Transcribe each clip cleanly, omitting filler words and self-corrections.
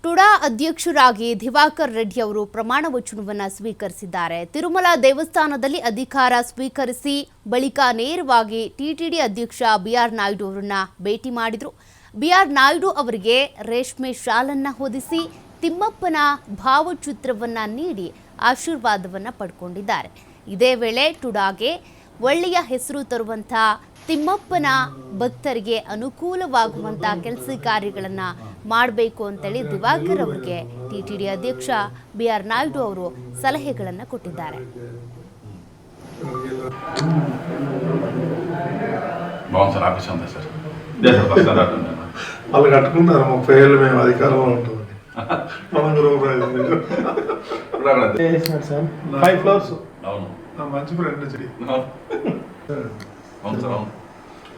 ಟುಡಾ ಅಧ್ಯಕ್ಷರಾಗಿ ದಿವಾಕರ್ ರೆಡ್ಡಿ ಅವರು ಪ್ರಮಾಣ ವಚನವನ್ನು ಸ್ವೀಕರಿಸಿದ್ದಾರೆ. ತಿರುಮಲ ದೇವಸ್ಥಾನದಲ್ಲಿ ಅಧಿಕಾರ ಸ್ವೀಕರಿಸಿ ಬಳಿಕ ನೇರವಾಗಿ ಟಿಟಿಡಿ ಅಧ್ಯಕ್ಷ ಬಿಆರ್ ನಾಯ್ಡು ಅವರನ್ನ ಭೇಟಿ ಮಾಡಿದರು. ಬಿಆರ್ ನಾಯ್ಡು ಅವರಿಗೆ ರೇಷ್ಮೆ ಶಾಲನ್ನ ಹೊದಿಸಿ ತಿಮ್ಮಪ್ಪನ ಭಾವಚಿತ್ರವನ್ನ ನೀಡಿ ಆಶೀರ್ವಾದವನ್ನ ಪಡ್ಕೊಂಡಿದ್ದಾರೆ. ಇದೇ ವೇಳೆ ಟುಡಾಗೆ ಒಳ್ಳೆಯ ಹೆಸರು ತರುವಂತ ತಿಮ್ಮಪ್ಪನ ಭಕ್ತರಿಗೆ ಅನುಕೂಲವಾಗುವಂತ ಕೆಲಸ ಕಾರ್ಯಗಳನ್ನು ಮಾಡಬೇಕು ಅಂತೇಳಿ ದಿವಾಕರ್ ಅವರಿಗೆ ಟಿಟಿಡಿ ಅಧ್ಯಕ್ಷ ಬಿಆರ್ ನಾಯ್ಡು ಅವರು ಸಲಹೆಗಳನ್ನು ಕೊಟ್ಟಿದ್ದಾರೆ. వాళ్ళు కట్టుకుంటారు 30 ఏళ్ళు మేము అధికారంలో ఉంటాం. ఫైవ్ ఫ్లోర్స్ మంచి ఫ్రెండ్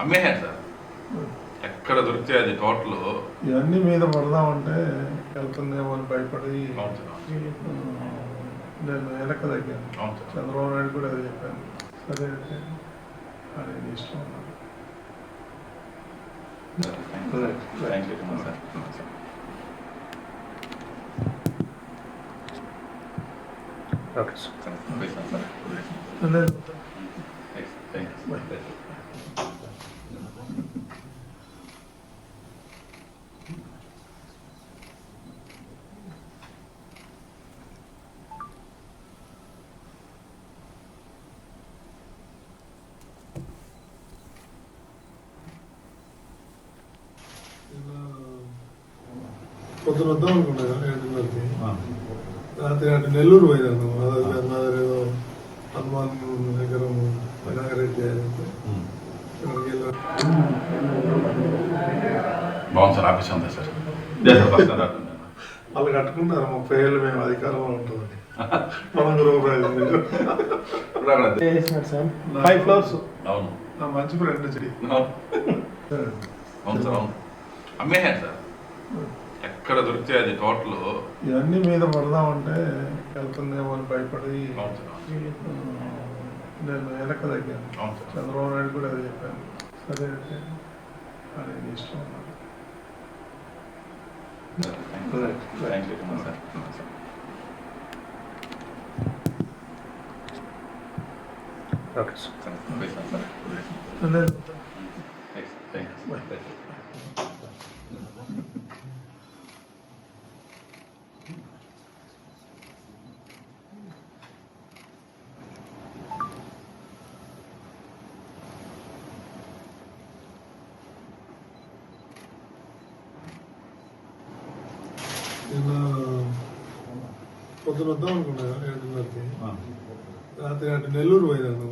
అమ్మేసాను సార్. ఎక్కడ దొరికితే అది టోటల్ ఇవన్నీ మీద పడదామంటే వెళ్తుందేమో అని భయపడి నేను వెనక తగ్గాను. చంద్రబాబు నాయుడు కూడా అది చెప్పాను. సరే అంటే అది ఇష్టం ఉన్నాను. పొద్దున వద్దాం అనుకున్నాను 7:30కి. రాత్రి అటు నెల్లూరు పోయినాను. ఏదో హనుమాన్ దగ్గర ఇనాగరేట్ చేయాలంటే బాగుంది సార్. ఆఫీస్ అంతా సార్ వాళ్ళు కట్టుకుంటారు 30 ఏళ్ళు మేము అధికారంలో ఉంటామని. ఫైవ్ ఫ్లోర్స్ మంచి ఫ్రెండ్ అమ్మేసాను సార్. ఎక్కడ దొరికితే అది టోటల్ ఇవన్నీ మీద పడదామంటే వెళ్తుందేమో అని భయపడి నేను వెనక తగ్గాను. చంద్రబాబు నాయుడు కూడా అది చెప్పాను. సరే అంటే అది ఇష్టం ఉన్నాను. నిన్న పొద్దున వద్దాం అనుకున్నాను 7:30కి. రాత్రి అటు నెల్లూరు పోయినాను.